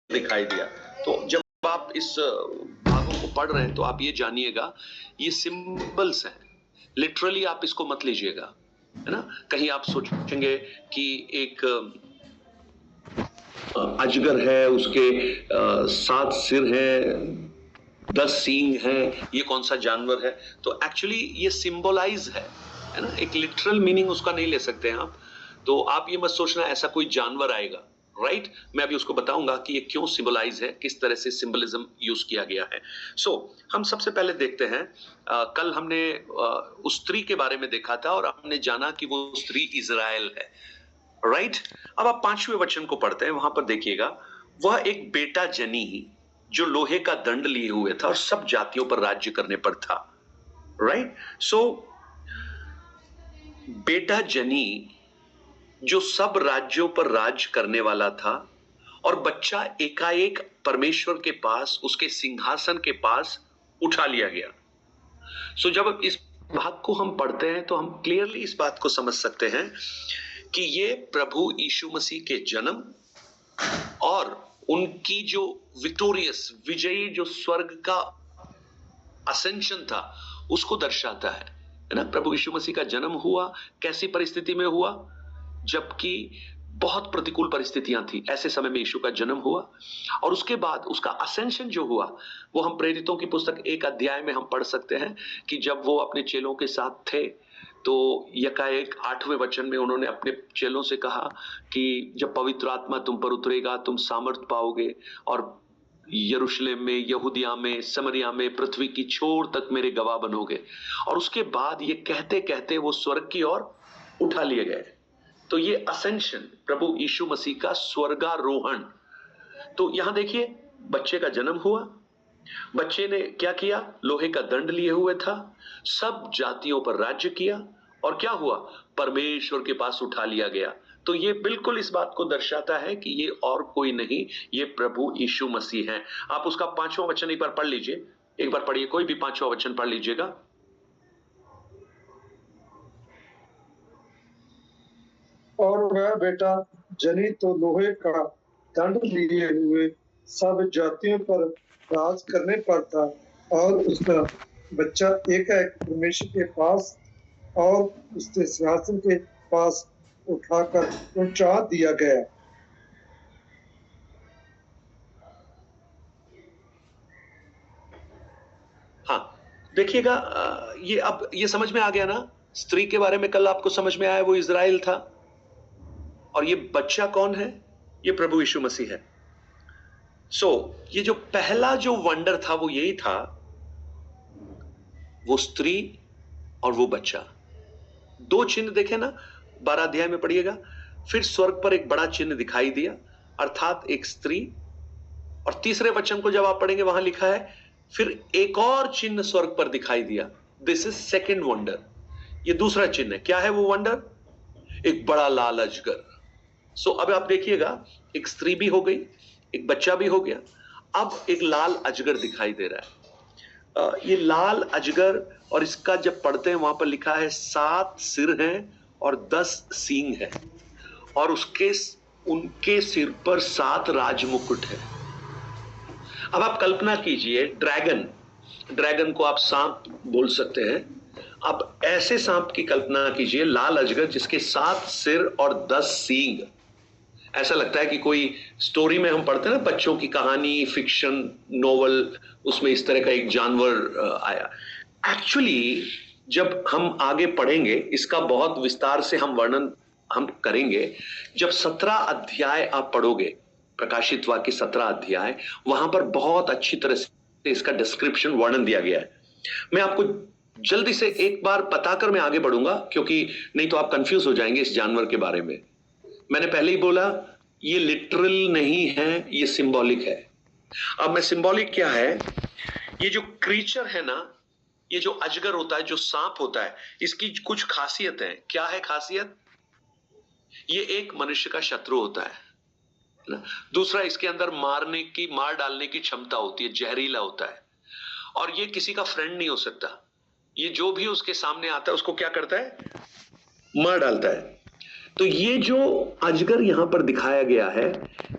दिखाई दिया। तो जब आप इस भागों को पढ़ रहे हैं तो आप ये जानिएगा ये सिंबल्स हैं, लिटरली आप इसको मत लीजिएगा, है ना। कहीं आप सोचेंगे कि एक अजगर है, उसके 7 सिर हैं, 10 सींग हैं, ये कौन सा जानवर है। तो एक्चुअली ये सिंबलाइज है ना, एक लिटरल मीनिंग उसका नहीं ले सकते हैं आप। तो आप ये मत सोचना ऐसा कोई जानवर आएगा, राइट। मैं अभी उसको बताऊंगा कि ये क्यों सिंबलाइज है, किस तरह से सिंबलिज्म यूज किया गया है। हम सबसे पहले देखते हैं, कल हमने उस स्त्री के बारे में देखा था और हमने जाना कि वो स्त्री इजराइल है, राइट। अब आप 5वें वचन को पढ़ते हैं, वहां पर देखिएगा, वह एक बेटा जनी जो लोहे का दंड लिए हुए था और सब जातियों पर राज्य करने पर था, राइट। बेटा जनी जो सब राज्यों पर राज करने वाला था, और बच्चा एकाएक परमेश्वर के पास, उसके सिंहासन के पास उठा लिया गया। जब इस भाग को हम पढ़ते हैं तो हम क्लियरली इस बात को समझ सकते हैं कि ये प्रभु यीशु मसीह के जन्म और उनकी जो विक्टोरियस, विजयी जो स्वर्ग का असेंशन था उसको दर्शाता है ना। प्रभु यीशु मसीह का जन्म हुआ कैसी परिस्थिति में हुआ, जबकि बहुत प्रतिकूल परिस्थितियां थी, ऐसे समय में यीशु का जन्म हुआ। और उसके बाद उसका असेंशन जो हुआ वो हम प्रेरितों की पुस्तक 1 अध्याय में हम पढ़ सकते हैं कि जब वो अपने चेलों के साथ थे तो यकाएक 8वें वचन में उन्होंने अपने चेलों से कहा कि जब पवित्र आत्मा तुम पर उतरेगा तुम सामर्थ पाओगे और यरूशलेम में, यहूदिया में, समरिया में, पृथ्वी की छोर तक मेरे गवाह बनोगे। और उसके बाद ये कहते कहते वो स्वर्ग की ओर उठा लिए गए। तो ये असेंशन, प्रभु यीशु मसीह का स्वर्गारोहण। तो यहां देखिए बच्चे का जन्म हुआ, बच्चे ने क्या किया, लोहे का दंड लिए हुए था, सब जातियों पर राज्य किया, और क्या हुआ, परमेश्वर के पास उठा लिया गया। तो ये बिल्कुल इस बात को दर्शाता है कि ये और कोई नहीं, ये प्रभु यीशु मसीह है। आप उसका 5वां वचन एक बार पढ़ लीजिए, एक बार पढ़िए, कोई भी 5वां वचन पढ़ लीजिएगा। और वह बेटा जनी तो लोहे का दंड लिए हुए सब जातियों पर राज करने पर था, और उसका बच्चा एकाएक परमेश्वर के पास और उसके सिंहासन के पास उठाकर पहुंचा दिया गया। हाँ देखिएगा, ये अब ये समझ में आ गया ना। स्त्री के बारे में कल आपको समझ में आया, वो इजराइल था, और ये बच्चा कौन है, ये प्रभु यीशु मसीह है। ये जो पहला जो वंडर था वो यही था, वो स्त्री और वो बच्चा। 2 चिन्ह देखे ना, 12 अध्याय में पढ़िएगा। फिर स्वर्ग पर एक बड़ा चिन्ह दिखाई दिया, अर्थात एक स्त्री। और 3रे वचन को जब आप पढ़ेंगे वहां लिखा है फिर एक और चिन्ह स्वर्ग पर दिखाई दिया। दिस इज सेकेंड वंडर, ये दूसरा चिन्ह है। क्या है वो वंडर, एक बड़ा लाल अजगर। अब आप देखिएगा, एक स्त्री भी हो गई, एक बच्चा भी हो गया, अब एक लाल अजगर दिखाई दे रहा है। ये लाल अजगर, और इसका जब पढ़ते हैं वहां पर लिखा है 7 सिर हैं और 10 सींग है, और उनके सिर पर 7 राजमुकुट है। अब आप कल्पना कीजिए, ड्रैगन को आप सांप बोल सकते हैं। अब ऐसे सांप की कल्पना कीजिए, लाल अजगर जिसके 7 सिर और 10 सींग। ऐसा लगता है कि कोई स्टोरी में हम पढ़ते हैं ना, बच्चों की कहानी, फिक्शन नोवेल, उसमें इस तरह का एक जानवर आया। एक्चुअली जब हम आगे पढ़ेंगे इसका बहुत विस्तार से हम वर्णन हम करेंगे। जब 17 अध्याय आप पढ़ोगे, प्रकाशित वाक्य 17 अध्याय, वहां पर बहुत अच्छी तरह से इसका डिस्क्रिप्शन, वर्णन दिया गया है। मैं आपको जल्दी से एक बार बताकर मैं आगे बढ़ूंगा, क्योंकि नहीं तो आप कंफ्यूज हो जाएंगे इस जानवर के बारे में। मैंने पहले ही बोला ये लिटरल नहीं है, ये सिंबॉलिक है। अब मैं सिंबॉलिक क्या है, ये जो क्रीचर है ना, ये जो अजगर होता है, जो सांप होता है, इसकी कुछ खासियत है। क्या है खासियत, ये एक मनुष्य का शत्रु होता है ना। दूसरा, इसके अंदर मार डालने की क्षमता होती है, जहरीला होता है, और ये किसी का फ्रेंड नहीं हो सकता। ये जो भी उसके सामने आता है उसको क्या करता है, मार डालता है। तो ये जो अजगर यहां पर दिखाया गया है,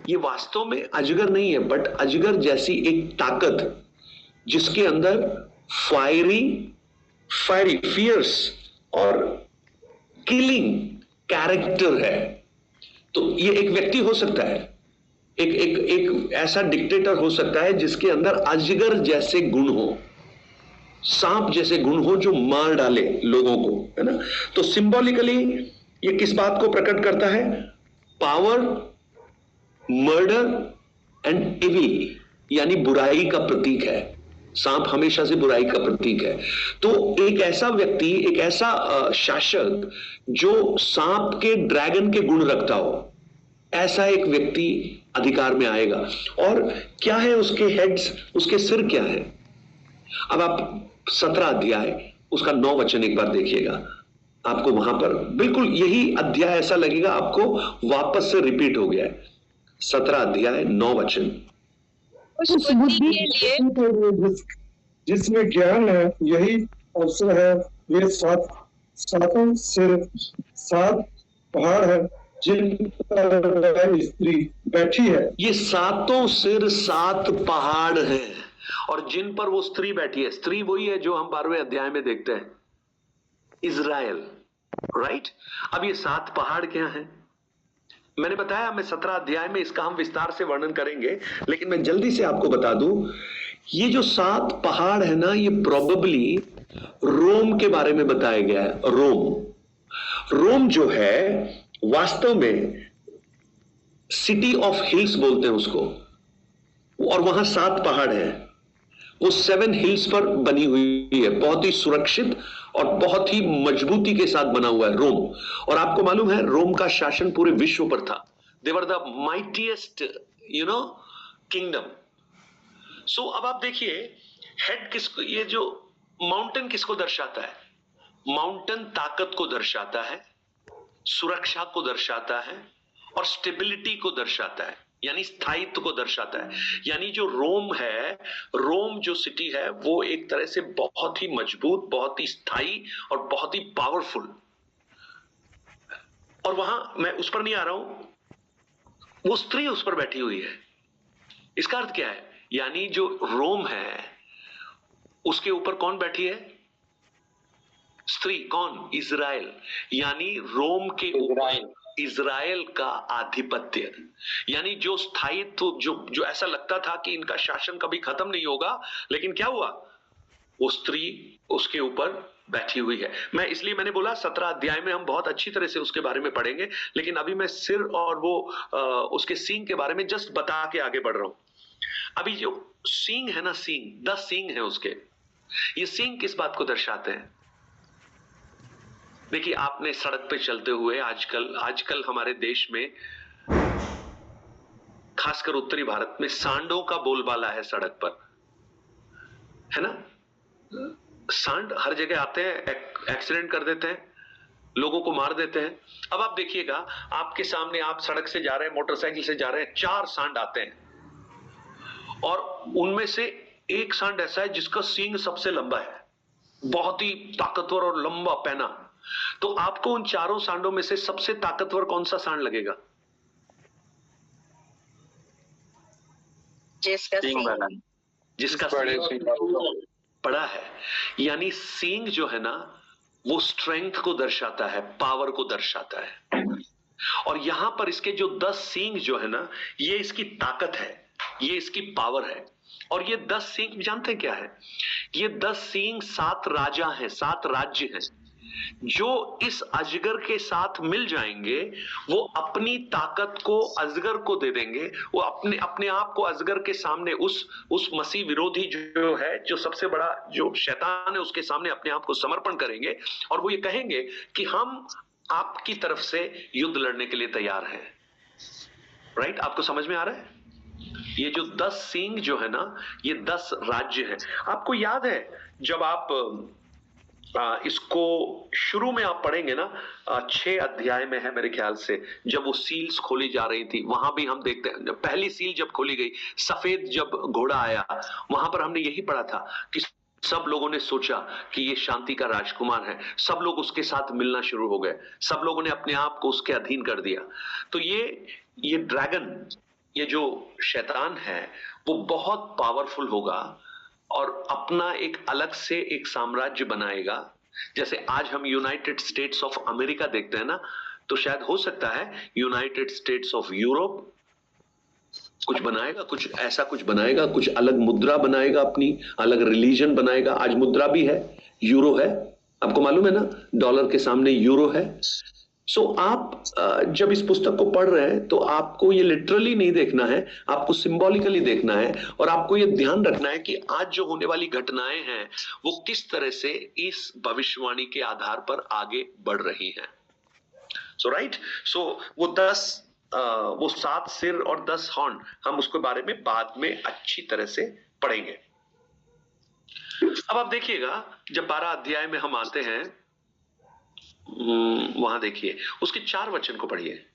ये वास्तव में अजगर नहीं है, बट अजगर जैसी एक ताकत जिसके अंदर फायरी फियर्स और किलिंग कैरेक्टर है। तो ये एक व्यक्ति हो सकता है, एक ऐसा डिक्टेटर हो सकता है जिसके अंदर अजगर जैसे गुण हो, सांप जैसे गुण हो, जो मार डाले लोगों को, है ना। तो सिंबॉलिकली ये किस बात को प्रकट करता है? पावर, मर्डर एंड इविल, यानी बुराई का प्रतीक है। सांप हमेशा से बुराई का प्रतीक है। तो एक ऐसा व्यक्ति, एक ऐसा शासक जो सांप के, ड्रैगन के गुण रखता हो, ऐसा एक व्यक्ति अधिकार में आएगा। और क्या है उसके हेड्स, उसके सिर क्या है? अब आप 17 अध्याय उसका 9 वचन एक बार देखिएगा, आपको वहां पर बिल्कुल यही अध्याय ऐसा लगेगा आपको वापस से रिपीट हो गया है। 17 अध्याय 9 वचन। उस बुद्धि के लिए जिसमें ज्ञान है, यही अवसर है। वे सातों सिर 7 पहाड़ है जिन पर स्त्री बैठी है। ये सातों सिर 7 पहाड़ हैं और जिन पर वो स्त्री बैठी है। स्त्री वही है जो हम 12वें अध्याय में देखते हैं, इज़राइल, राइट। अब ये 7 पहाड़ क्या हैं? मैंने बताया, मैं 17 अध्याय में इसका हम विस्तार से वर्णन करेंगे, लेकिन मैं जल्दी से आपको बता दूं, ये जो 7 पहाड़ है ना, ये प्रोबेबली रोम के बारे में बताया गया है। रोम जो है वास्तव में सिटी ऑफ हिल्स बोलते हैं उसको, और वहां 7 पहाड़ है। वो 7 हिल्स पर बनी हुई है, बहुत ही सुरक्षित और बहुत ही मजबूती के साथ बना हुआ है रोम। और आपको मालूम है रोम का शासन पूरे विश्व पर था। दे वर द माइटीएस्ट किंगडम। सो अब आप देखिए, हेड किसको, ये जो माउंटेन किसको दर्शाता है? माउंटेन ताकत को दर्शाता है, सुरक्षा को दर्शाता है और स्टेबिलिटी को दर्शाता है, यानी स्थायित्व को दर्शाता है। यानी जो रोम है, रोम जो सिटी है, वो एक तरह से बहुत ही मजबूत, बहुत ही स्थायी और बहुत ही पावरफुल। और वहां मैं उस पर नहीं आ रहा हूं, वो स्त्री उस पर बैठी हुई है। इसका अर्थ क्या है? यानी जो रोम है उसके ऊपर कौन बैठी है? स्त्री। कौन? इज़राइल। यानी रोम के ऊपर इज़राइल का आधिपत्य, यानी जो स्थायित्व, जो ऐसा लगता था कि इनका शासन कभी खत्म नहीं होगा, लेकिन क्या हुआ? वो स्त्री उसके ऊपर बैठी हुई है। मैं इसलिए मैंने बोला 17 अध्याय में हम बहुत अच्छी तरह से उसके बारे में पढ़ेंगे, लेकिन अभी मैं सिर और वो उसके सींग के बारे में जस्ट बता के आगे बढ़ रहा हूं। अभी जो सींग है ना, सींग, 10 सींग है उसके। ये सींग किस बात को दर्शाते हैं? देखिए, आपने सड़क पे चलते हुए आजकल हमारे देश में, खासकर उत्तरी भारत में, सांडों का बोलबाला है सड़क पर, है ना। सांड हर जगह आते हैं, एक्सीडेंट कर देते हैं, लोगों को मार देते हैं। अब आप देखिएगा, आपके सामने आप सड़क से जा रहे हैं, मोटरसाइकिल से जा रहे हैं, 4 सांड आते हैं और उनमें से एक सांड ऐसा है जिसका सींग सबसे लंबा है, बहुत ही ताकतवर और लंबा पैना। तो आपको उन 4 सांडों में से सबसे ताकतवर कौन सा सांड लगेगा? जिसका सींग बड़ा है। यानी सींग जो है ना, वो स्ट्रेंथ को दर्शाता है, पावर को दर्शाता है। और यहां पर इसके जो 10 सींग जो है ना, ये इसकी ताकत है, ये इसकी पावर है। और ये 10 सींग जानते क्या है? ये 10 सींग 7 राजा हैं, 7 राज्य हैं, जो इस अजगर के साथ मिल जाएंगे। वो अपनी ताकत को अजगर को दे देंगे, वो अपने आप को अजगर के सामने, उस मसीह विरोधी जो है, जो सबसे बड़ा जो शैतान है, उसके सामने अपने आप को समर्पण करेंगे। और वो ये कहेंगे कि हम आपकी तरफ से युद्ध लड़ने के लिए तैयार हैं। राइट? आपको समझ में आ रहा है? ये जो 10 सींग जो है ना, ये 10 राज्य हैं। आपको याद है जब आप इसको शुरू में आप पढ़ेंगे ना, 6 अध्याय में है मेरे ख्याल से, जब वो सील्स खोली जा रही थी, वहां भी हम देखते हैं, पहली सील जब खोली गई, सफेद जब घोड़ा आया, वहां पर हमने यही पढ़ा था कि सब लोगों ने सोचा कि ये शांति का राजकुमार है, सब लोग उसके साथ मिलना शुरू हो गए, सब लोगों ने अपने आप को उसके अधीन कर दिया। तो ये ड्रैगन, ये जो शैतान है, वो बहुत पावरफुल होगा और अपना एक अलग से एक साम्राज्य बनाएगा। जैसे आज हम यूनाइटेड स्टेट्स ऑफ अमेरिका देखते हैं ना, तो शायद हो सकता है यूनाइटेड स्टेट्स ऑफ यूरोप कुछ बनाएगा, कुछ ऐसा कुछ बनाएगा, कुछ अलग मुद्रा बनाएगा, अपनी अलग रिलीजन बनाएगा। आज मुद्रा भी है, यूरो है, आपको मालूम है ना, डॉलर के सामने यूरो है। सो आप जब इस पुस्तक को पढ़ रहे हैं तो आपको ये लिटरली नहीं देखना है, आपको सिंबॉलिकली देखना है और आपको ये ध्यान रखना है कि आज जो होने वाली घटनाएं हैं वो किस तरह से इस भविष्यवाणी के आधार पर आगे बढ़ रही हैं। सो राइट, सो वो 7 सिर और 10 हॉर्न, हम उसके बारे में बाद में अच्छी तरह से पढ़ेंगे। अब आप देखिएगा, जब 12 अध्याय में हम आते हैं, वहां देखिए उसके 4 वचन को पढ़िए।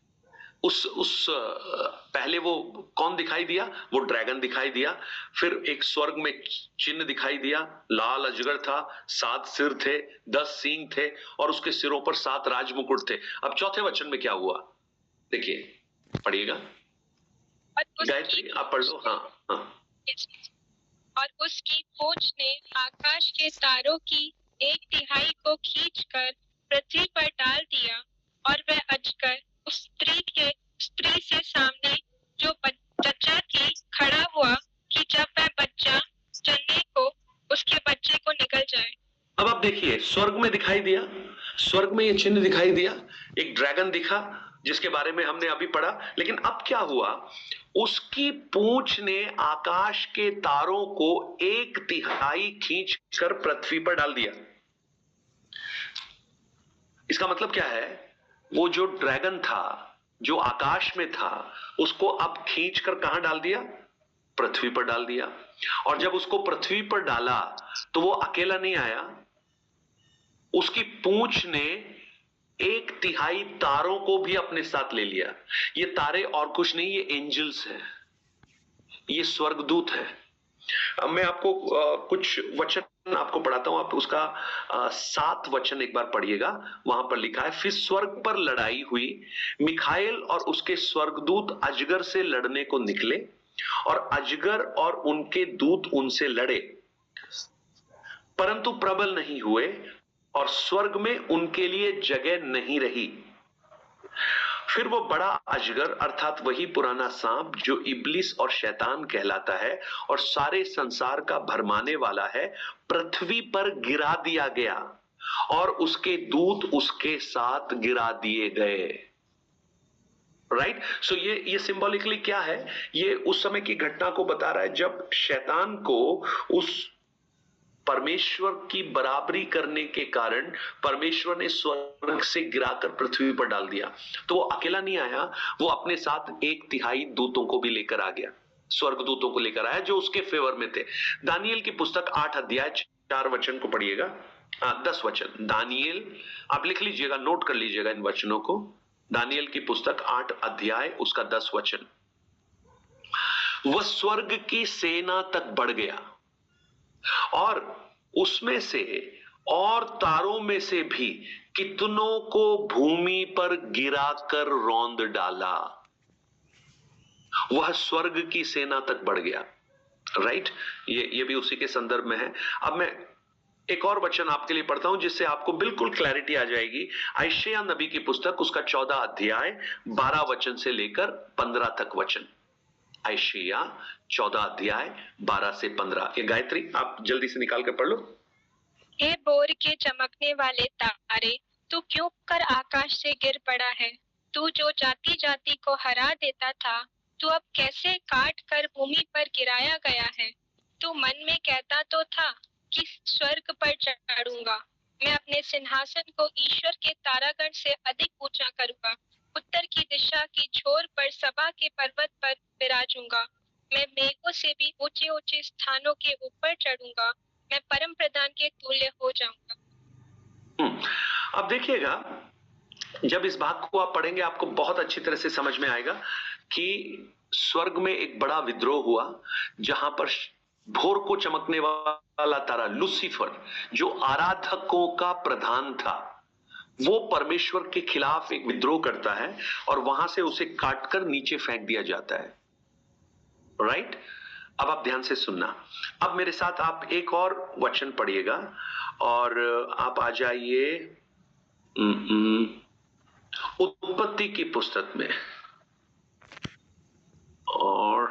उस पहले वो कौन दिखाई दिया? वो ड्रैगन दिखाई दिया। फिर एक स्वर्ग में चिन्ह दिखाई दिया, लाल अजगर था, 7 सिर थे, 10 सींग थे और उसके सिरों पर 7 राजमुकुट थे। अब चौथे वचन में क्या हुआ, देखिए, पढ़िएगा। गायत्री आप पढ़ लो। हाँ हाँ। और उसकी पूंछ ने आकाश के तारों की 1/3 को खींचकर पृथ्वी पर डाल दिया और वह अजगर उस स्त्री से सामने जो बच्चा थी खड़ा हुआ कि जब वह बच्चा जन्ने को उसके बच्चे को निकल जाए। अब आप देखिए, स्वर्ग में दिखाई दिया, स्वर्ग में ये चिन्ह दिखाई दिया, एक ड्रैगन दिखा जिसके बारे में हमने अभी पढ़ा। लेकिन अब क्या हुआ, उसकी पूंछ ने आकाश के तारों को 1/3 खींचकर पृथ्वी पर डाल दिया। इसका मतलब क्या है, वो जो ड्रैगन था, जो आकाश में था, उसको अब खींचकर कहां डाल दिया? पृथ्वी पर डाल दिया। और जब उसको पृथ्वी पर डाला तो वो अकेला नहीं आया, उसकी पूंछ ने 1/3 तारों को भी अपने साथ ले लिया। ये तारे और कुछ नहीं, ये एंजल्स हैं, ये स्वर्गदूत हैं। अब मैं आपको कुछ वचन आपको पढ़ाता हूं, आप उसका 7 वचन एक बार पढ़िएगा। वहां पर लिखा है, फिर स्वर्ग पर लड़ाई हुई, मिखाएल और उसके स्वर्गदूत अजगर से लड़ने को निकले और अजगर और उनके दूत उनसे लड़े, परंतु प्रबल नहीं हुए और स्वर्ग में उनके लिए जगह नहीं रही। फिर वो बड़ा अजगर अर्थात वही पुराना सांप जो इब्लिस और शैतान कहलाता है और सारे संसार का भरमाने वाला है, पृथ्वी पर गिरा दिया गया और उसके दूत उसके साथ गिरा दिए गए। राइट, सो ये सिंबॉलिकली क्या है, ये उस समय की घटना को बता रहा है जब शैतान को उस परमेश्वर की बराबरी करने के कारण परमेश्वर ने स्वर्ग से गिराकर पृथ्वी पर डाल दिया। तो वो अकेला नहीं आया, वो अपने साथ 1/3 दूतों को भी लेकर आ गया, स्वर्गदूतों को लेकर आया जो उसके फेवर में थे। दानियल की पुस्तक 8 अध्याय 4 वचन को पढ़िएगा, 10 वचन। दानियल, आप लिख लीजिएगा, नोट कर लीजिएगा इन वचनों को। दानियल की पुस्तक 8 अध्याय उसका 10 वचन। वह स्वर्ग की सेना तक बढ़ गया और उसमें से और तारों में से भी कितनों को भूमि पर गिराकर रौंद डाला। वह स्वर्ग की सेना तक बढ़ गया। राइट, ये भी उसी के संदर्भ में है। अब मैं एक और वचन आपके लिए पढ़ता हूं जिससे आपको बिल्कुल क्लैरिटी आ जाएगी। यशायाह नबी की पुस्तक उसका 14 अध्याय 12 वचन से लेकर 15 तक वचन। यशायाह 14 अध्याय 12 से 15। ये गायत्री आप जल्दी से निकाल कर पढ़ लो। हे बोर के चमकने वाले तारे, तू क्यों कर आकाश से गिर पड़ा है? तू जो जाति जाति को हरा देता था, तू अब कैसे काट कर भूमि पर गिराया गया है? तू मन में कहता तो था कि स्वर्ग पर चढ़ूंगा, मैं अपने सिंहासन को ईश्वर के तारागण से अधिक ऊंचा करूंगा, उत्तर की दिशा की छोर पर सभा के पर्वत पर विराजूंगा, मैं मेघों से भी ऊंचे ऊंचे स्थानों के ऊपर चढ़ूंगा, मैं परम प्रधान के तुल्य हो जाऊंगा। अब देखिएगा, जब इस भाग को आप पढ़ेंगे आपको बहुत अच्छी तरह से समझ में आएगा कि स्वर्ग में एक बड़ा विद्रोह हुआ जहां पर भोर को चमकने वाला तारा लूसीफर, जो आराधकों का प्रधान था, वो परमेश्वर के खिलाफ एक विद्रोह करता है और वहां से उसे काटकर नीचे फेंक दिया जाता है। राइट? अब आप ध्यान से सुनना। अब मेरे साथ आप एक और वचन पढ़िएगा और आप आ जाइए उत्पत्ति की पुस्तक में, और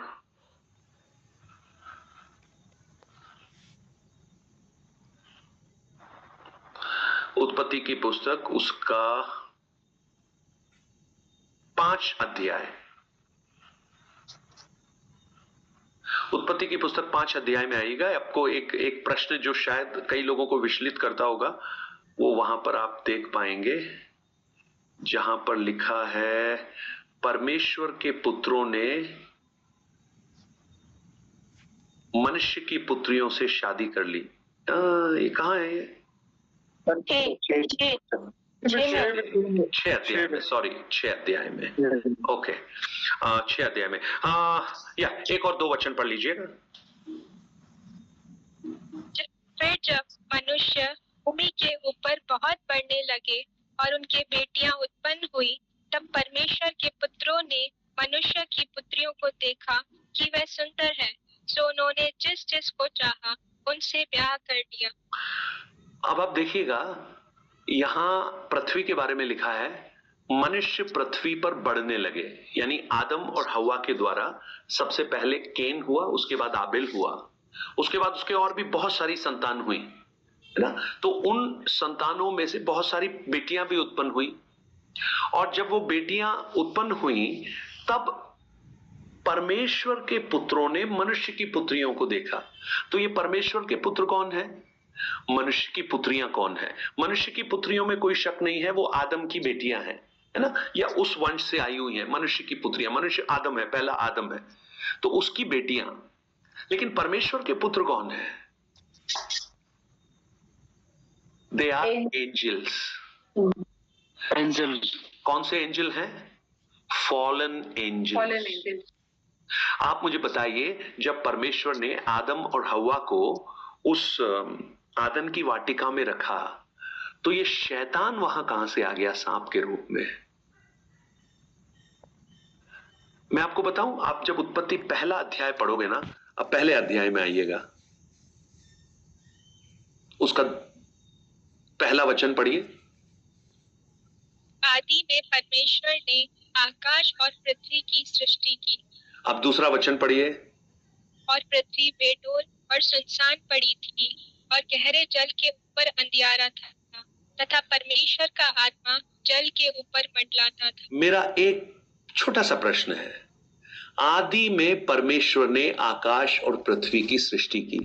उत्पत्ति की पुस्तक उसका 5 अध्याय, उत्पत्ति की पुस्तक 5 अध्याय में आएगा। आपको एक प्रश्न जो शायद कई लोगों को विचलित करता होगा, वो वहां पर आप देख पाएंगे, जहां पर लिखा है परमेश्वर के पुत्रों ने मनुष्य की पुत्रियों से शादी कर ली। ये कहाँ है? ये 6 अध्याय में, सॉरी 6 अध्याय में, ओके 6 अध्याय में। या एक और 2 वचन पढ़ लीजिएगा। फिर जब मनुष्य भूमि के ऊपर बहुत बढ़ने लगे और उनके बेटियां उत्पन्न हुई, तब परमेश्वर के पुत्रों ने मनुष्य की पुत्रियों को देखा कि वह सुंदर है, सो उन्होंने जिस जिस को चाहा उनसे ब्याह कर दिया। अब आप देखिएगा, यहां पृथ्वी के बारे में लिखा है, मनुष्य पृथ्वी पर बढ़ने लगे, यानी आदम और हवा के द्वारा सबसे पहले केन हुआ, उसके बाद आबिल हुआ, उसके बाद उसके और भी बहुत सारी संतान हुई, है ना। तो उन संतानों में से बहुत सारी बेटियां भी उत्पन्न हुई, और जब वो बेटियां उत्पन्न हुई तब परमेश्वर के पुत्रों ने मनुष्य की पुत्रियों को देखा। तो ये परमेश्वर के पुत्र कौन है? मनुष्य की पुत्रियां कौन है? मनुष्य की पुत्रियों में कोई शक नहीं है, वो आदम की बेटियां हैं, है ना, या उस वंश से आई हुई है मनुष्य की पुत्रियां। मनुष्य आदम है, पहला आदम है, तो उसकी बेटियां। लेकिन परमेश्वर के पुत्र कौन है? They are angels. एंजल्स। कौन से एंजल हैं? Fallen angels. आप मुझे बताइए, जब परमेश्वर ने आदम और हवा को उस आदन की वाटिका में रखा, तो ये शैतान वहां कहां से आ गया सांप के रूप में? मैं आपको बताऊं, आप जब उत्पत्ति पहला अध्याय पढ़ोगे ना, अब पहले अध्याय में आइएगा, उसका पहला वचन पढ़िए। आदि में परमेश्वर ने आकाश और पृथ्वी की सृष्टि की। अब दूसरा वचन पढ़िए। और पृथ्वी बेडोल और सुनसान पड़ी थी, और गहरे जल के ऊपर अंधियारा था, तथा परमेश्वर का आत्मा जल के ऊपर मंडलाता था। मेरा एक छोटा सा प्रश्न है, आदि में परमेश्वर ने आकाश और पृथ्वी की सृष्टि की,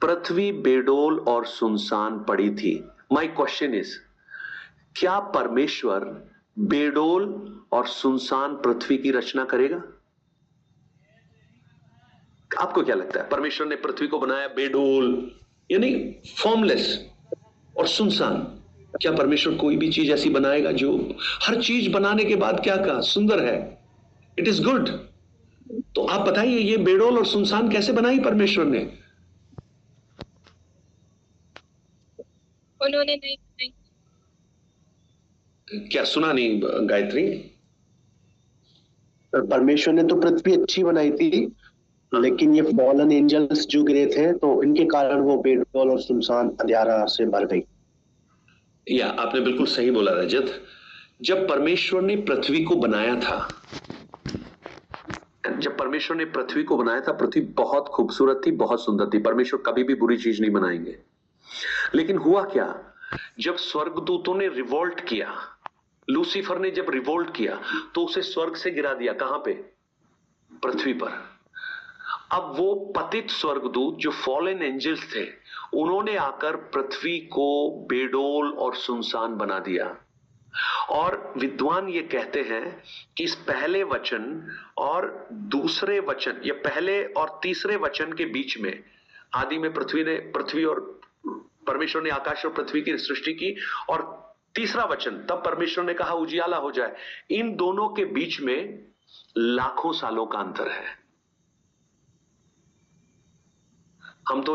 पृथ्वी बेडोल और सुनसान पड़ी थी। माय क्वेश्चन इज, क्या परमेश्वर बेडोल और सुनसान पृथ्वी की रचना करेगा? आपको क्या लगता है? परमेश्वर ने पृथ्वी को बनाया बेडोल, यानी फॉर्मलेस और सुनसान। क्या परमेश्वर कोई भी चीज ऐसी बनाएगा जो हर चीज बनाने के बाद क्या कहा? सुंदर है, इट इज गुड। तो आप बताइए, ये बेडोल और सुनसान कैसे बनाई परमेश्वर ने? उन्होंने नहीं बनाई। क्या सुना नहीं गायत्री? परमेश्वर ने तो पृथ्वी अच्छी बनाई थी, लेकिन ये फॉलन एंजल्स जो गिरे थे, तो इनके कारण वो बेडोल और सुनसान अंधियारा से भर गई। या आपने बिल्कुल सही बोला रजत। जब परमेश्वर ने पृथ्वी को बनाया था, पृथ्वी बहुत खूबसूरत थी, बहुत सुंदर थी। परमेश्वर कभी भी बुरी चीज नहीं बनाएंगे। लेकिन हुआ क्या? जब स्वर्गदूतों ने रिवोल्ट किया, लूसीफर ने जब रिवोल्ट किया, तो उसे स्वर्ग से गिरा दिया। कहां पे? पृथ्वी पर। अब वो पतित स्वर्गदूत जो फॉलन एंजल्स थे, उन्होंने आकर पृथ्वी को बेडोल और सुनसान बना दिया। और विद्वान ये कहते हैं कि इस पहले वचन और दूसरे वचन, या पहले और तीसरे वचन के बीच में, आदि में पृथ्वी और परमेश्वर ने आकाश और पृथ्वी की सृष्टि की, और तीसरा वचन तब परमेश्वर ने कहा उजियाला हो जाए, इन दोनों के बीच में लाखों सालों का अंतर है। हम तो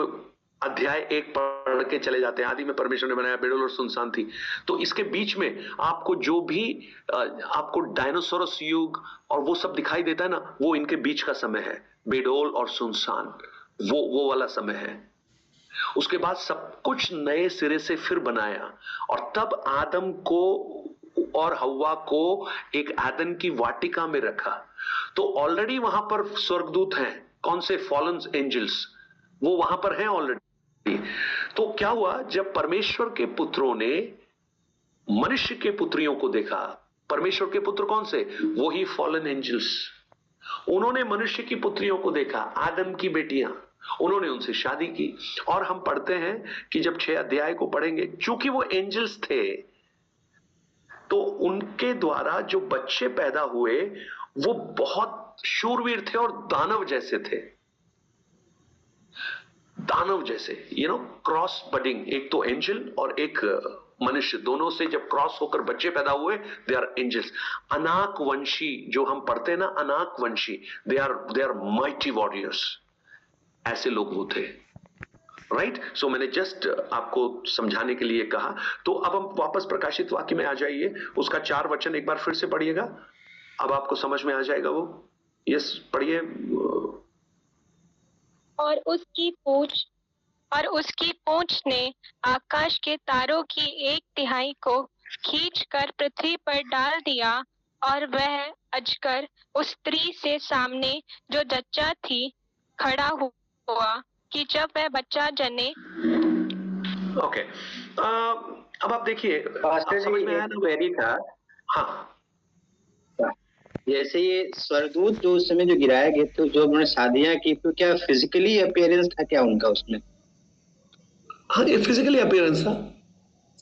अध्याय 1 पढ़ के चले जाते हैं, आदि में परमेश्वर ने बनाया, बेडोल और सुनसान थी। तो इसके बीच में आपको जो भी आपको डायनासोरस युग और वो सब दिखाई देता है ना, वो इनके बीच का समय है, बेडोल और सुनसान, वो वाला समय है। उसके बाद सब कुछ नए सिरे से फिर बनाया, और तब आदम को और हव्वा को एक आदन की वाटिका में रखा। तो ऑलरेडी वहां पर स्वर्गदूत हैं, कौन से? फॉलन एंजल्स, वो वहां पर हैं ऑलरेडी। तो क्या हुआ, जब परमेश्वर के पुत्रों ने मनुष्य के पुत्रियों को देखा, परमेश्वर के पुत्र कौन से? वही फॉलन एंजल्स। उन्होंने मनुष्य की पुत्रियों को देखा, आदम की बेटियां, उन्होंने उनसे शादी की। और हम पढ़ते हैं कि जब 6 अध्याय को पढ़ेंगे, चूंकि वो एंजल्स थे, तो उनके द्वारा जो बच्चे पैदा हुए वो बहुत शूरवीर थे और दानव जैसे थे, दानव जैसे, क्रॉस बडिंग, एक तो एंजल और एक मनुष्य, दोनों से जब क्रॉस होकर बच्चे पैदा हुए, दे आर एंजल्स। अनाक वंशी जो हम पढ़ते हैं ना, अनाक वंशी, दे आर माइटी वॉरियर्स, ऐसे लोग वो थे, राइट। सो मैंने जस्ट आपको समझाने के लिए कहा। तो अब हम वापस प्रकाशित वाक्य में आ जाइए, उसका 4 वचन एक बार फिर से पढ़िएगा, अब आपको समझ में आ जाएगा वो। यस, पढ़िए। और उसकी पूंछ ने आकाश के तारों की 1/3 को खींचकर पृथ्वी पर डाल दिया, और वह अजगर उस स्त्री से सामने जो जच्चा थी खड़ा हुआ कि जब वह बच्चा जने। ओके, अब आप देखिए, समझ में आया ना? वेरी था। हाँ, जैसे ये स्वरदूत जो उस समय जो गिराए गए, तो जो उन्होंने शादियां की, तो क्या फिजिकली अपीयरेंस था क्या उनका उसमें? हाँ, ये फिजिकली अपीयरेंस था।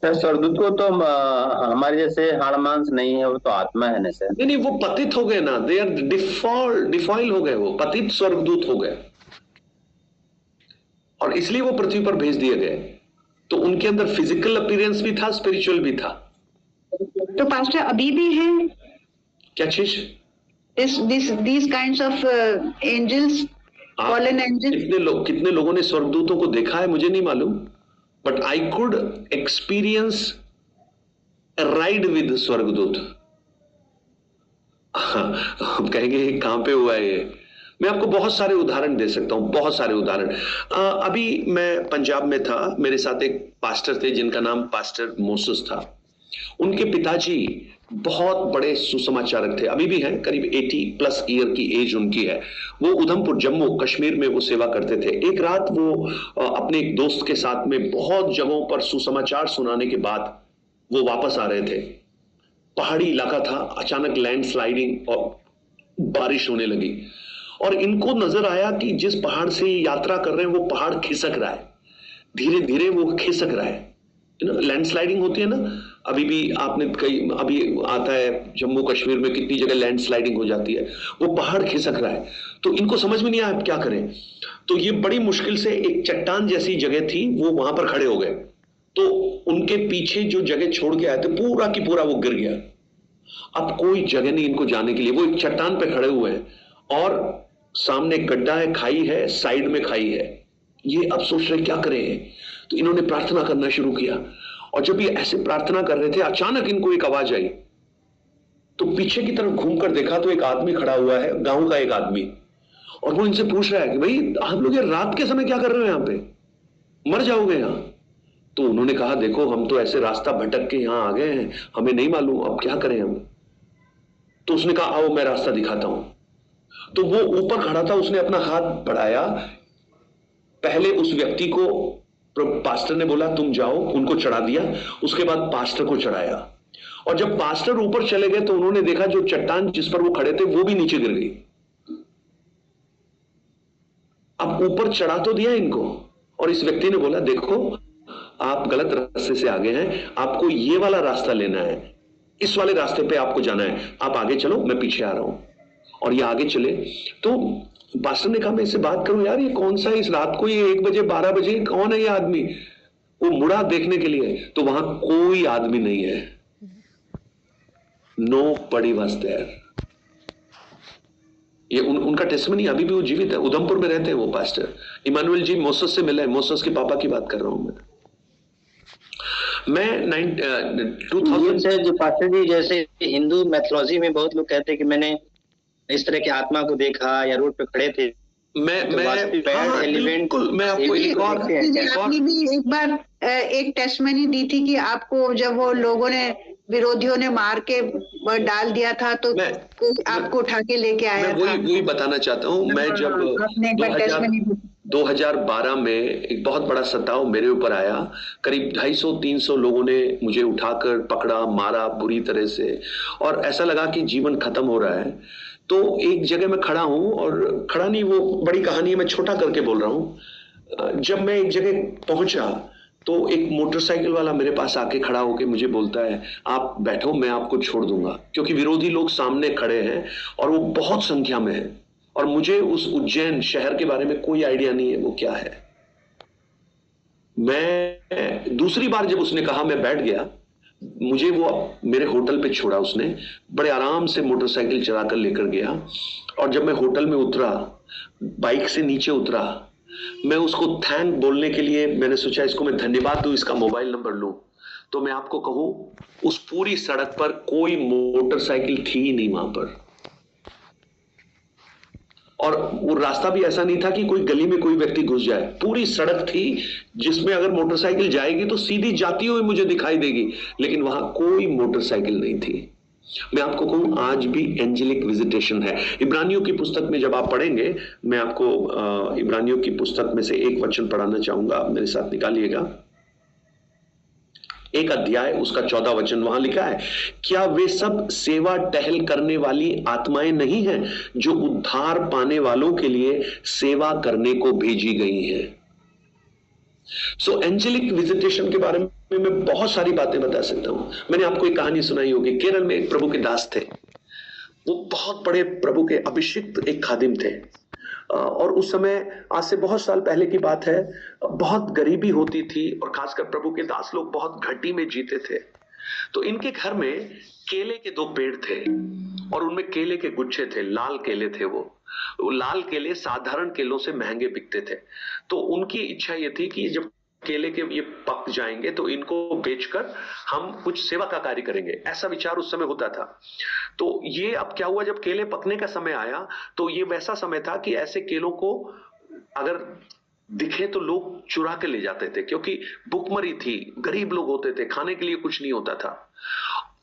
सर स्वरदूत को तो हमारे जैसे हाड़ मांस नहीं है, वो तो आत्मा है ना सर। नहीं, वो पतित हो गए ना, दे आर डिफाइल हो गए, वो पतित स्वर्गदूत हो गए, और इसलिए वो पृथ्वी पर भेज दिए गए। तो उनके अंदर फिजिकल अपीयरेंस भी था, स्पिरिचुअल भी था। तो पास्टर अभी भी है क्या चीज? these kinds of angels, fallen angels? कितने लोगों ने स्वर्गदूतों को देखा है मुझे नहीं मालूम, but I could experience ride with स्वर्गदूत। हम कहेंगे कहां पे हुआ है ये? मैं आपको बहुत सारे उदाहरण दे सकता हूं, बहुत सारे उदाहरण। अभी मैं पंजाब में था, मेरे साथ एक पास्टर थे जिनका नाम पास्टर मोसेस था। उनके पिताजी बहुत बड़े सुसमाचारक थे, अभी भी हैं, करीब 80+ ईयर की एज उनकी है। वो उधमपुर, जम्मू कश्मीर में वो सेवा करते थे। एक रात वो अपने एक दोस्त के साथ में बहुत जगहों पर सुसमाचार सुनाने के बाद वो वापस आ रहे थे। पहाड़ी इलाका था, अचानक लैंडस्लाइडिंग और बारिश होने लगी, और इनको नजर आया कि जिस पहाड़ से यात्रा कर रहे हैं वो पहाड़ खिसक रहा है, धीरे धीरे वो खिसक रहा है। लैंडस्लाइडिंग होती है ना, अभी भी आपने अभी आता है जम्मू कश्मीर में कितनी जगह लैंडस्लाइडिंग हो जाती है, वो पहाड़ खिसक रहा है। तो इनको समझ में नहीं आया क्या करें। तो ये बड़ी मुश्किल से एक चट्टान जैसी जगह थी, वो वहां पर खड़े हो गए। तो उनके पीछे जो जगह छोड़ के आए थे, पूरा की पूरा वो गिर गया। अब कोई जगह नहीं इनको जाने के लिए, वो एक चट्टान पे खड़े हुए हैं, और सामने गड्ढा है, खाई है, साइड में खाई है। ये अब सोच रहे क्या करें। तो इन्होंने प्रार्थना करना शुरू किया, और जब ये ऐसे प्रार्थना कर रहे थे, अचानक इनको एक आवाज आई। तो पीछे की तरफ घूमकर देखा तो एक आदमी खड़ा हुआ है, गांव का एक आदमी, और वो इनसे पूछ रहा है कि भाई आप लोग ये रात के समय क्या कर रहे हो, यहाँ पे मर जाओगे यहाँ। तो उन्होंने कहा देखो हम तो ऐसे रास्ता भटक के यहाँ आ गए हैं, हमें नहीं मालूम, अब क्या करें हम। तो उसने कहा आओ मैं रास्ता दिखाता हूं। तो वो ऊपर खड़ा था, उसने अपना हाथ बढ़ाया, पहले उस व्यक्ति को पास्टर ने बोला तुम जाओ, उनको चढ़ा दिया, उसके बाद पास्टर को चढ़ाया। और जब पास्टर ऊपर चले गए तो उन्होंने देखा जो चट्टान जिस पर वो खड़े थे वो भी नीचे गिर गई। अब ऊपर चढ़ा तो दिया इनको, और इस व्यक्ति ने बोला देखो आप गलत रास्ते से आगे हैं, आपको ये वाला रास्ता लेना है, इस वाले रास्ते पे आपको जाना है, आप आगे चलो मैं पीछे आ रहा हूं। और ये आगे चले। तो पास्टर ने कहा मैं इससे बात करूं, यार ये कौन सा है इस रात को, ये 1 बजे 12 बजे कौन है ये आदमी। वो मुड़ा देखने के लिए, तो वहां कोई आदमी नहीं है, नो बडी वाज देयर। ये उनका टेस्टिमनी, अभी भी वो जीवित है, उधमपुर में रहते हैं वो पास्टर इमानुएल जी। मोसेस से मिले, मोसेस के पापा की बात कर रहा हूं मैं 2000 से जो पास्टर जी, जैसे हिंदू मैथोलॉजी में बहुत लोग कहते हैं कि मैंने इस तरह की आत्मा को देखा या रोड पे खड़े थे। बिल्कुल, मैं आपको आपने भी एक बार एक टेस्टमनी दी थी कि आपको जब वो लोगों ने, विरोधियों ने मार के डाल दिया था तो कोई आपको उठा के लेके आया था। वही बताना चाहता हूँ। मैं जब 2012 में एक बहुत बड़ा सताव मेरे ऊपर आया, करीब 250-300 लोगों ने मुझे उठाकर पकड़ा, मारा बुरी तरह से, और ऐसा लगा कि जीवन खत्म हो रहा है। तो एक जगह मैं खड़ा हूं, और खड़ा नहीं, वो बड़ी कहानी है, मैं छोटा करके बोल रहा हूं। जब मैं एक जगह पहुंचा तो एक मोटरसाइकिल वाला मेरे पास आके खड़ा होके मुझे बोलता है, आप बैठो, मैं आपको छोड़ दूंगा, क्योंकि विरोधी लोग सामने खड़े हैं और वो बहुत संख्या में है, और मुझे उस उज्जैन शहर के बारे में कोई आइडिया नहीं है वो क्या है। मैं दूसरी बार जब उसने कहा, मैं बैठ गया, मुझे वो मेरे होटल पे छोड़ा, उसने बड़े आराम से मोटरसाइकिल चलाकर लेकर गया, और जब मैं होटल में उतरा, बाइक से नीचे उतरा, मैं उसको थैंक बोलने के लिए मैंने सोचा इसको मैं धन्यवाद दूं, इसका मोबाइल नंबर लूं। तो मैं आपको कहूं, उस पूरी सड़क पर कोई मोटरसाइकिल थी ही नहीं वहां पर, और वो रास्ता भी ऐसा नहीं था कि कोई गली में कोई व्यक्ति घुस जाए। पूरी सड़क थी जिसमें अगर मोटरसाइकिल जाएगी तो सीधी जाती हुई मुझे दिखाई देगी, लेकिन वहां कोई मोटरसाइकिल नहीं थी। मैं आपको कहूं, आज भी एंजेलिक विजिटेशन है। इब्रानियों की पुस्तक में जब आप पढ़ेंगे, मैं आपको इब्रानियों की पुस्तक में से एक वचन पढ़ाना चाहूंगा, आप मेरे साथ निकालिएगा। एक अध्याय उसका 14 वचन, वहां लिखा है, क्या वे सब सेवा टहल करने वाली आत्माएं नहीं हैं जो उद्धार पाने वालों के लिए सेवा करने को भेजी गई हैं। सो एंजेलिक विजिटेशन के बारे में मैं बहुत सारी बातें बता सकता हूं। मैंने आपको एक कहानी सुनाई होगी, केरल में एक प्रभु के दास थे, वो बहुत बड़े प्रभु के अभिषिक्त एक खादिम थे, और उस समय, आज से बहुत साल पहले की बात है, बहुत गरीबी होती थी, और खासकर प्रभु के दास लोग बहुत घटी में जीते थे। तो इनके घर में केले के 2 पेड़ थे, और उनमें केले के गुच्छे थे, लाल केले थे। वो लाल केले साधारण केलों से महंगे बिकते थे। तो उनकी इच्छा ये थी कि जब केले के ये पक जाएंगे तो इनको बेचकर हम कुछ सेवा का कार्य करेंगे, ऐसा विचार उस समय होता था। तो ये अब क्या हुआ, जब केले पकने का समय आया तो ये वैसा समय था कि ऐसे केलों को अगर दिखे तो लोग चुरा के ले जाते थे, क्योंकि भूखमरी थी, गरीब लोग होते थे, खाने के लिए कुछ नहीं होता था।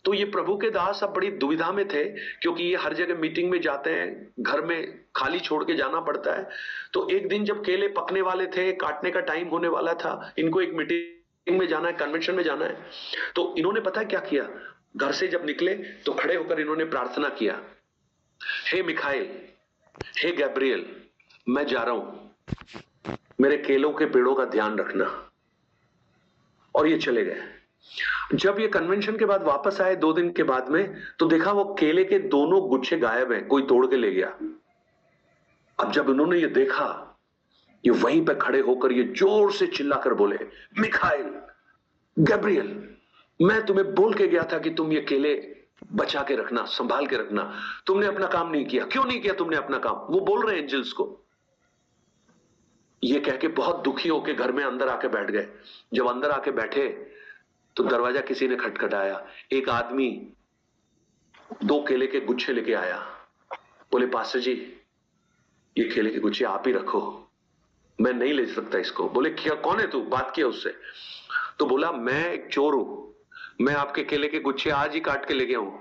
तो ये प्रभु के दास अब बड़ी दुविधा में थे, क्योंकि ये हर जगह मीटिंग में जाते हैं, घर में खाली छोड़ के जाना पड़ता है। तो एक दिन जब केले पकने वाले थे, काटने का टाइम होने वाला था, इनको एक मीटिंग में जाना है, कन्वेंशन में जाना है, तो इन्होंने पता क्या किया, घर से जब निकले तो खड़े होकर इन्होंने प्रार्थना किया, हे मिखाइल, हे गैब्रियल, मैं जा रहा हूं, मेरे केलों के पेड़ों का ध्यान रखना। और ये चले गए। जब ये कन्वेंशन के बाद वापस आए 2 दिन के बाद में, तो देखा वो केले के दोनों गुच्छे गायब हैं, कोई तोड़ के ले गया। अब जब उन्होंने ये देखा, ये वहीं पे खड़े होकर ये जोर से चिल्लाकर बोले, मिखाइल, गैब्रियल, मैं तुम्हें बोल के गया था कि तुम ये केले बचा के रखना, संभाल के रखना, तुमने अपना काम नहीं किया। क्यों नहीं किया तुमने अपना काम? वो बोल रहे एंजल्स को। ये कह के बहुत दुखी होके घर में अंदर आके बैठ गए। जब अंदर आके बैठे तो दरवाजा किसी ने खटखटाया। एक आदमी 2 केले के गुच्छे लेके आया। बोले, पास्टर जी, ये केले के गुच्छे आप ही रखो, मैं नहीं ले सकता इसको। बोले, क्या, कौन है तू? बात किया उससे। तो बोला, मैं एक चोर हूं, मैं आपके केले के गुच्छे आज ही काट के ले गया हूं,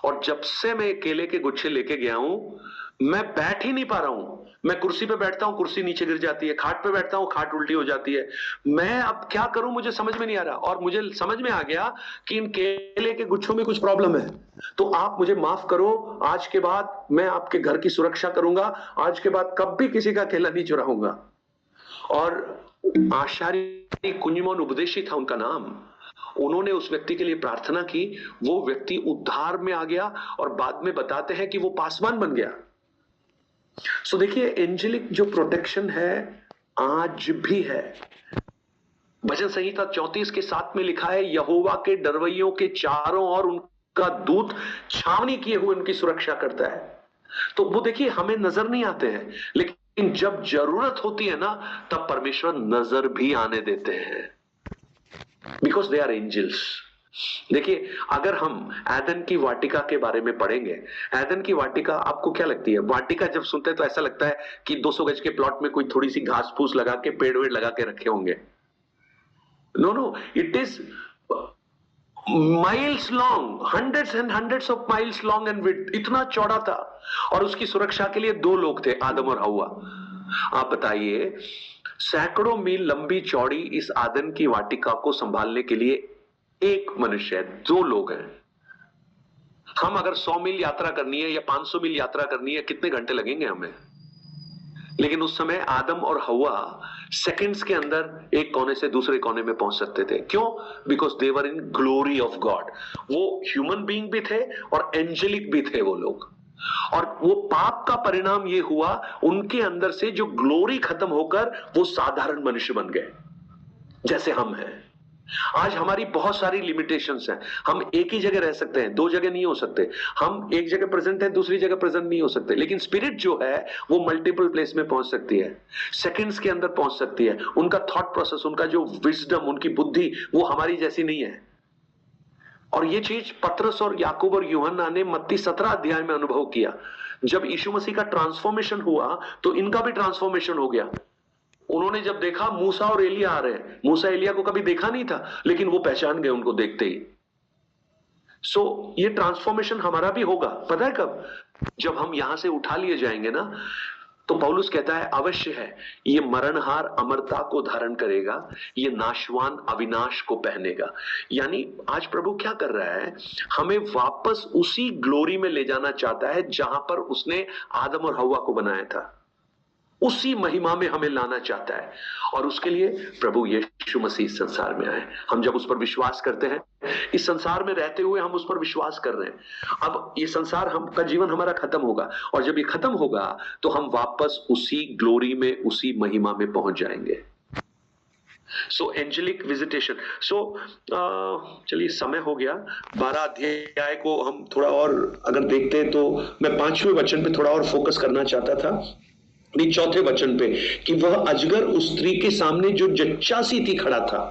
और जब से मैं केले के गुच्छे लेके गया हूं, मैं बैठ ही नहीं पा रहा हूं। मैं कुर्सी पे बैठता हूं, कुर्सी नीचे गिर जाती है, खाट पे बैठता हूं, खाट उल्टी हो जाती है। मैं अब क्या करूं, मुझे समझ में नहीं आ रहा। और मुझे समझ में आ गया कि इन केले के गुच्छों में कुछ प्रॉब्लम है, तो आप मुझे माफ करो, आज के बाद मैं आपके घर की सुरक्षा करूंगा, आज के बाद कभी किसी का केला नहीं चुराऊंगा। और आचार्य कुंजमोन उपदेशी था उनका नाम। उन्होंने उस व्यक्ति के लिए प्रार्थना की, वो व्यक्ति उद्धार में आ गया, और बाद में बताते हैं कि वो पासवान बन गया। सो देखिए, एंजेलिक जो प्रोटेक्शन है आज भी है। भजन संहिता 34 के 7 में लिखा है, यहोवा के डरवैयों के चारों ओर उनका दूत छावनी किए हुए उनकी सुरक्षा करता है। तो वो देखिए हमें नजर नहीं आते हैं, लेकिन जब जरूरत होती है ना तब परमेश्वर नजर भी आने देते हैं, बिकॉज दे आर एंजल्स। देखिए अगर हम एदन की वाटिका के बारे में पढ़ेंगे, एदन की वाटिका आपको क्या लगती है? वाटिका जब सुनते हैं तो ऐसा लगता है कि 200 गज के प्लॉट में कोई थोड़ी सी घास फूस लगा के पेड़ वेड़ लगा के रखे होंगे। No no, it is miles long, hundreds and hundreds of miles long and width, इतना चौड़ा था। और उसकी सुरक्षा के लिए 2 लोग थे, आदम और हव्वा। आप बताइए सैकड़ों मील लंबी चौड़ी इस आदम की वाटिका को संभालने के लिए एक मनुष्य है, 2 लोग हैं। हम अगर 100 मील यात्रा करनी है या 500 मील यात्रा करनी है, कितने घंटे लगेंगे हमें? लेकिन उस समय आदम और हव्वा सेकंड्स के अंदर एक कोने से दूसरे कोने में पहुंच सकते थे। क्यों? Because they were in glory of God. वो ह्यूमन बीइंग भी थे और एंजेलिक भी थे वो लोग। और वो पाप का परिणाम ये हुआ, उनके अंदर से जो ग्लोरी खत्म होकर वो साधारण मनुष्य बन गए जैसे हम हैं। आज हमारी बहुत सारी लिमिटेशंस हैं। हम एक ही जगह रह सकते हैं, 2 जगह नहीं हो सकते। हम एक जगह प्रेजेंट है, दूसरी जगह प्रेजेंट नहीं हो सकते। लेकिन स्पिरिट जो है वो मल्टीपल प्लेस में पहुंच सकती है, सेकंड्स के अंदर पहुंच सकती है। उनका थॉट प्रोसेस, उनका जो विजडम, उनकी बुद्धि वो हमारी जैसी नहीं है। और ये चीज पतरस और याकूब और यूहन्ना ने मत्ती 17 अध्याय में अनुभव किया। जब यीशु मसीह का ट्रांसफॉर्मेशन हुआ तो इनका भी ट्रांसफॉर्मेशन हो गया। उन्होंने जब देखा मूसा और एलिया आ रहे हैं, मूसा एलिया को कभी देखा नहीं था लेकिन वो पहचान गए उनको देखते ही। सो ये ट्रांसफॉर्मेशन हमारा भी होगा। पता है कब? जब हम यहां से उठा लिए जाएंगे ना, तो पौलुस कहता है अवश्य है ये मरणहार अमरता को धारण करेगा, ये नाशवान अविनाश को पहनेगा। यानी आज प्रभु क्या कर रहा है? हमें वापस उसी ग्लोरी में ले जाना चाहता है जहां पर उसने आदम और हव्वा को बनाया था। उसी महिमा में हमें लाना चाहता है। और उसके लिए प्रभु यीशु मसीह इस संसार में आए। हम जब उस पर विश्वास करते हैं, इस संसार में रहते हुए हम उस पर विश्वास कर रहे हैं। अब ये संसार का जीवन हमारा खत्म होगा, और जब ये खत्म होगा तो हम वापस उसी ग्लोरी में, उसी महिमा में पहुंच जाएंगे। सो एंजेलिक विजिटेशन। सो चलिए समय हो गया। 12 अध्याय को हम थोड़ा और अगर देखते हैं तो मैं 5वें वचन पे थोड़ा और फोकस करना चाहता था, 4थे वचन पे, कि वह अजगर उस स्त्री के सामने जो जच्चा सी थी खड़ा था,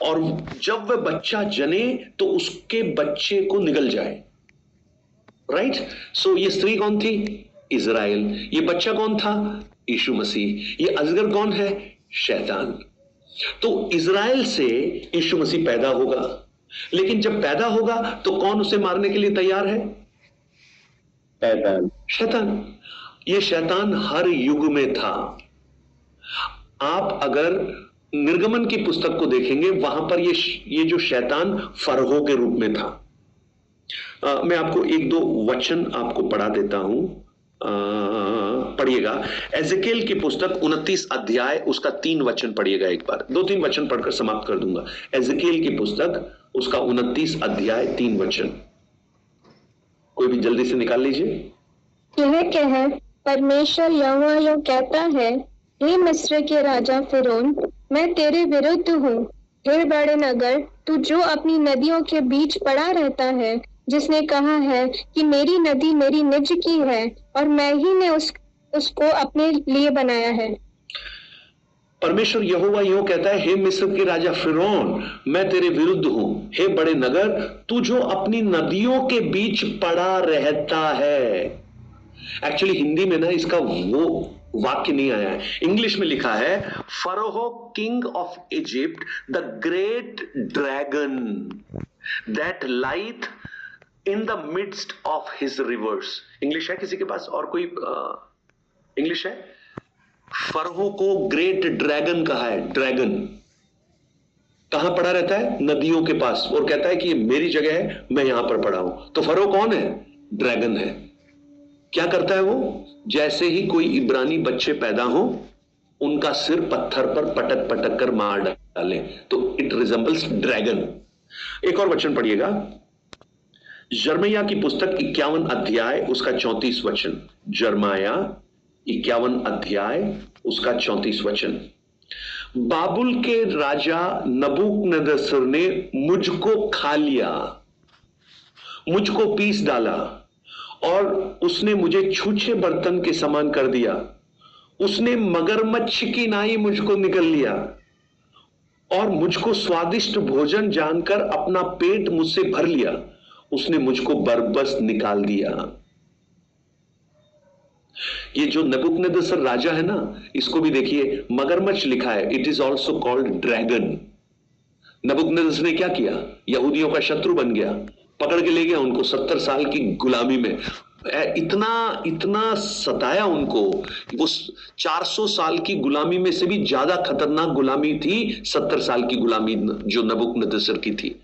और जब वह बच्चा जने तो उसके बच्चे को निगल जाए। राइट? सो ये स्त्री कौन थी? इजराइल। ये बच्चा कौन था? यीशु मसीह। ये अजगर कौन है? शैतान। तो इजराइल से यीशु मसीह पैदा होगा, लेकिन जब पैदा होगा तो कौन उसे मारने के लिए तैयार है? शैतान। ये शैतान हर युग में था। आप अगर निर्गमन की पुस्तक को देखेंगे, वहां पर ये जो शैतान फरहो के रूप में था। मैं आपको 1-2 वचन आपको पढ़ा देता हूं, पढ़िएगा। एजेकिएल की पुस्तक 29 अध्याय उसका 3 वचन पढ़िएगा एक बार। 2-3 वचन पढ़कर समाप्त कर दूंगा। एजेकिएल की पुस्तक उसका 29 अध्याय 3 वचन, कोई भी जल्दी से निकाल लीजिए। यह कह परमेश्वर यहोवा यूं कहता है, हे मिस्र के राजा फिरौन, मैं तेरे विरुद्ध हूँ। हे बड़े नगर, तू जो अपनी नदियों के बीच पड़ा रहता है, जिसने कहा है कि मेरी नदी मेरी निज की है और मैं ही ने उसको अपने लिए बनाया है। परमेश्वर यहोवा यूं कहता है, हे मिस्र के राजा फिरौन, मैं तेरे विरुद्ध हूं। हे बड़े नगर, तू जो अपनी नदियों के बीच पड़ा रहता है। एक्चुअली हिंदी में ना इसका वो वाक्य नहीं आया है। इंग्लिश में लिखा है, pharaoh king of Egypt the great dragon that lieth in the midst of his rivers. English है किसी के पास? और कोई इंग्लिश है? फरोहो को ग्रेट ड्रैगन कहा है। ड्रैगन कहां पड़ा रहता है? नदियों के पास, और कहता है कि ये मेरी जगह है, मैं यहां पर पड़ा हूं। तो फरोह कौन है? ड्रैगन है। क्या करता है वो? जैसे ही कोई इब्रानी बच्चे पैदा हो, उनका सिर पत्थर पर पटक पटक कर मार डाले, तो इट रिजेंबल्स ड्रैगन। एक और वचन पढ़िएगा, यिर्मयाह की पुस्तक 51 अध्याय उसका 34 वचन। यिर्मयाह 51 अध्याय उसका 34 वचन। बाबुल के राजा नबूकदनेस्सर ने मुझको खा लिया, मुझको पीस डाला, और उसने मुझे छूछे बर्तन के समान कर दिया। उसने मगरमच्छ की नाई मुझको निगल लिया और मुझको स्वादिष्ट भोजन जानकर अपना पेट मुझसे भर लिया। उसने मुझको बरबस निकाल दिया। ये जो नबूकदनेस्सर राजा है ना, इसको भी देखिए, मगरमच्छ लिखा है, it is also called dragon. Nebuchadnezzar ने क्या किया? यहूदियों का शत्रु बन गया, पकड़ के ले गया उनको 70 साल की गुलामी में। इतना सताया उनको। वो 400 साल की गुलामी में से भी ज्यादा खतरनाक गुलामी थी 70 साल की गुलामी जो नबूकदनेस्सर की थी।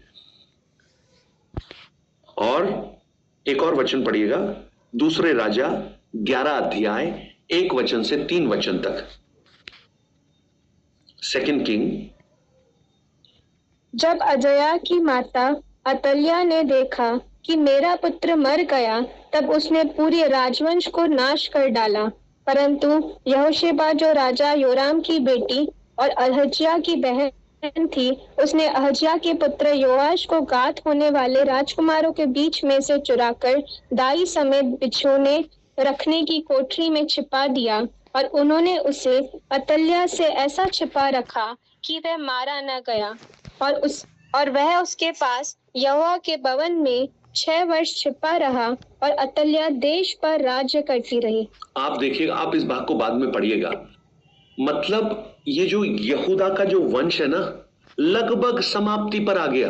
और एक और वचन पढ़िएगा, दूसरे राजा 11 अध्याय 1 वचन से 3 वचन तक। Second king. जब अजया की माता अतल्याह ने देखा कि मेरा पुत्र मर गया, तब उसने पूरे राजवंश को नाश कर डाला। परंतु यहोशेबा जो राजा योराम की बेटी और अहज्याह की बहन थी, उसने अहज्याह के पुत्र योआश को गात होने वाले राजकुमारों के बीच में से चुराकर दाई समेत बिछोने रखने की कोठरी में छिपा दिया, और उन्होंने उसे अतल्याह से ऐसा छिपा रखा कि वह मारा न गया, और वह उसके पास यहोवा के भवन में 6 वर्ष छिपा रहा, और अतल्याह देश पर राज्य करती रही। आप देखिएगा, आप इस भाग को बाद में पढ़िएगा। मतलब ये जो यहूदा का जो वंश है ना, लगभग समाप्ति पर आ गया,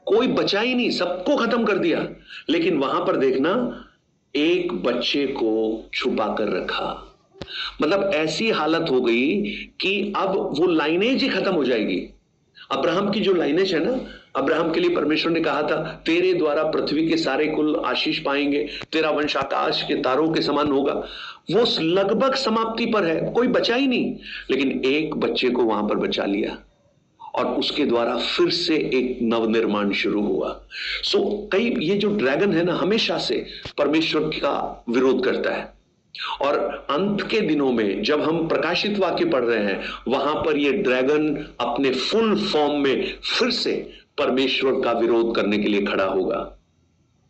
कोई बचा ही नहीं, सबको खत्म कर दिया। लेकिन वहां पर देखना, एक बच्चे को छुपा कर रखा। मतलब ऐसी हालत हो गई कि अब वो लाइनेज ही खत्म हो जाएगी। अब्राहम की जो लाइनेज है ना, अब्राहम के लिए परमेश्वर ने कहा था, तेरे द्वारा पृथ्वी के सारे कुल आशीष पाएंगे, तेरा वंश आकाश के तारों के समान होगा। वो लगभग समाप्ति पर है, कोई बचा ही नहीं। लेकिन एक बच्चे को वहां पर बचा लिया, और उसके द्वारा फिर से एक नवनिर्माण शुरू हुआ। कई ये जो ड्रैगन है ना, हमेशा से परमेश्वर का विरोध करता है, और अंत के दिनों में जब हम प्रकाशित वाक्य पढ़ रहे हैं, वहां पर ये ड्रैगन अपने फुल फॉर्म में फिर से परमेश्वर का विरोध करने के लिए खड़ा होगा।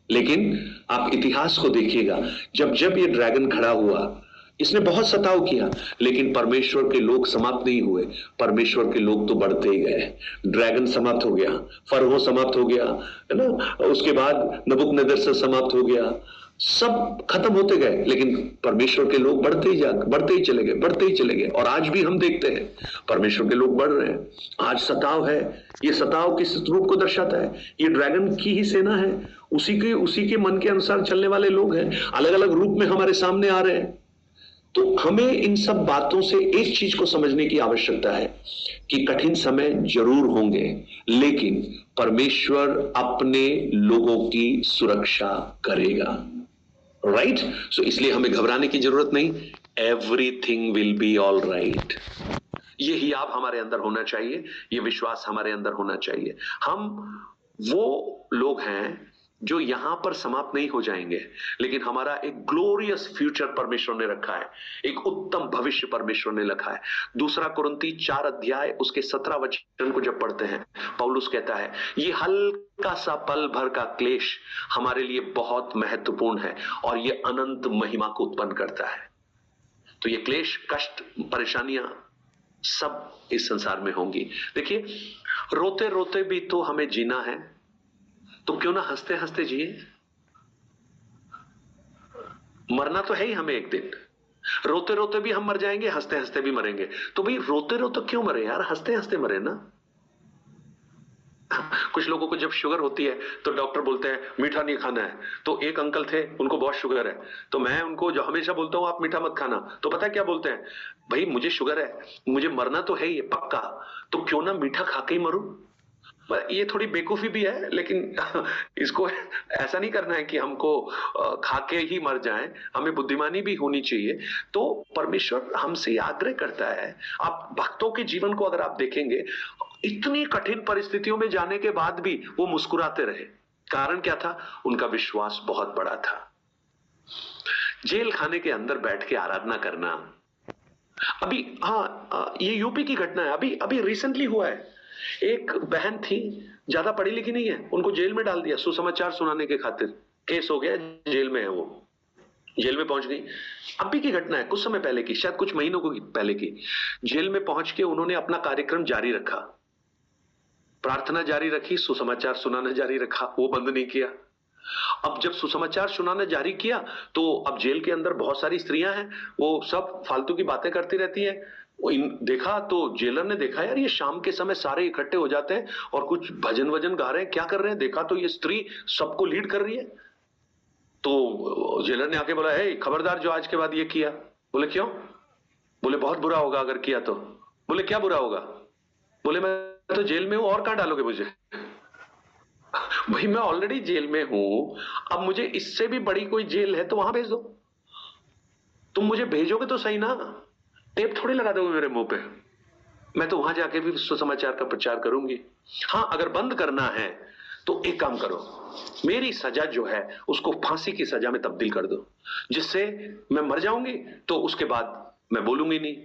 लेकिन आप इतिहास को देखिएगा, जब ये ड्रैगन खड़ा हुआ, इसने बहुत सताव किया, लेकिन परमेश्वर के लोग समाप्त नहीं हुए। परमेश्वर के लोग तो बढ़ते ही गए। ड्रैगन समाप्त हो गया, फरहो समाप्त हो गया, है ना, उसके बाद नबूकदनेस्सर समाप्त हो गया, सब खत्म होते गए, लेकिन परमेश्वर के लोग बढ़ते ही चले गए। और आज भी हम देखते हैं परमेश्वर के लोग बढ़ रहे हैं। आज सताव है, ये सताव किस रूप को दर्शाता है? ये ड्रैगन की ही सेना है, उसी के मन के अनुसार चलने वाले लोग हैं, अलग अलग रूप में हमारे सामने आ रहे हैं। तो हमें इन सब बातों से एक चीज को समझने की आवश्यकता है कि कठिन समय जरूर होंगे, लेकिन परमेश्वर अपने लोगों की सुरक्षा करेगा। राइट? सो इसलिए हमें घबराने की जरूरत नहीं। Everything will be all right. यही आप हमारे अंदर होना चाहिए, ये विश्वास हमारे अंदर होना चाहिए। हम वो लोग हैं जो यहां पर समाप्त नहीं हो जाएंगे, लेकिन हमारा एक ग्लोरियस फ्यूचर परमेश्वर ने रखा है, एक उत्तम भविष्य परमेश्वर ने रखा है। 2 कुरिन्ती 4 अध्याय उसके 17 वचन को जब पढ़ते हैं, पौलुस कहता है, ये हल्का सा पल भर का क्लेश हमारे लिए बहुत महत्वपूर्ण है, और ये अनंत महिमा को उत्पन्न करता है। तो ये क्लेश, कष्ट, परेशानियां सब इस संसार में होंगी। देखिए, रोते रोते भी तो हमें जीना है, तो क्यों ना हंसते हंसते जिए। मरना तो है ही हमें एक दिन, रोते रोते भी हम मर जाएंगे, हंसते हंसते भी मरेंगे। तो भाई रोते रोते क्यों मरे यार, हंसते हंसते मरे ना। कुछ लोगों को जब शुगर होती है तो डॉक्टर बोलते हैं मीठा नहीं खाना है। तो एक अंकल थे, उनको बहुत शुगर है, तो मैं उनको जो हमेशा बोलता हूं आप मीठा मत खाना, तो पता है क्या बोलते हैं, भाई मुझे शुगर है, मुझे मरना तो है ही पक्का, तो क्यों ना मीठा खा के ही मरूं। ये थोड़ी बेवकूफी भी है, लेकिन इसको ऐसा नहीं करना है कि हमको खा के ही मर जाएं, हमें बुद्धिमानी भी होनी चाहिए। तो परमेश्वर हमसे आग्रह करता है, आप भक्तों के जीवन को अगर आप देखेंगे, इतनी कठिन परिस्थितियों में जाने के बाद भी वो मुस्कुराते रहे। कारण क्या था? उनका विश्वास बहुत बड़ा था। जेल खाने के अंदर बैठ के आराधना करना, अभी ये यूपी की घटना है, अभी रिसेंटली हुआ है। एक बहन थी, ज्यादा पढ़ी लिखी नहीं है, उनको जेल में डाल दिया सुसमाचार सुनाने के खातिर। केस हो गया, जेल में है वो, जेल में पहुंच गई। अभी की घटना है, कुछ समय पहले की, शायद कुछ महीनों को पहले की। जेल में पहुंच के उन्होंने अपना कार्यक्रम जारी रखा, प्रार्थना जारी रखी, सुसमाचार सुनाना जारी रखा, वो बंद नहीं किया। अब जब सुसमाचार सुनाना जारी किया तो अब जेल के अंदर बहुत सारी स्त्रियां हैं, वो सब फालतू की बातें करती रहती हैं। देखा तो जेलर ने देखा, यार ये शाम के समय सारे इकट्ठे हो जाते हैं और कुछ भजन वजन गा रहे हैं, क्या कर रहे हैं। देखा तो ये स्त्री सबको लीड कर रही है। तो जेलर ने आके बोला, है खबरदार जो आज के बाद ये किया। बोले क्यों? बोले बहुत बुरा होगा अगर किया तो। बोले क्या बुरा होगा? बोले मैं तो जेल में हूं, और कहां डालोगे मुझे? भाई मैं ऑलरेडी जेल में हूं, अब मुझे इससे भी बड़ी कोई जेल है तो वहां भेज दो। तुम मुझे भेजोगे तो सही ना, टेप थोड़ी लगा दोगे मेरे मुंह पे। मैं तो वहां जाके भी सुसमाचार का प्रचार करूंगी। हां, अगर बंद करना है तो एक काम करो, मेरी सजा जो है उसको फांसी की सजा में तब्दील कर दो, जिससे मैं मर जाऊंगी तो उसके बाद मैं बोलूंगी नहीं।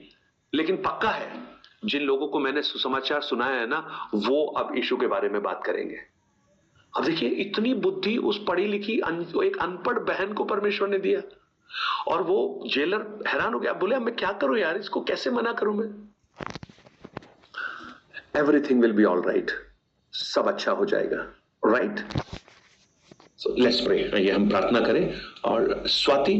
लेकिन पक्का है, जिन लोगों को मैंने सुसमाचार सुनाया है ना, वो अब यीशु के बारे में बात करेंगे। अब देखिए, इतनी बुद्धि उस पढ़ी लिखी एक अनपढ़ बहन को परमेश्वर ने दिया, और वो जेलर हैरान हो गया, बोले मैं क्या करूं यार, इसको कैसे मना करूं मैं। Everything will be all right, सब अच्छा हो जाएगा, राइट। So let's pray. ये हम प्रार्थना करें। और स्वाति,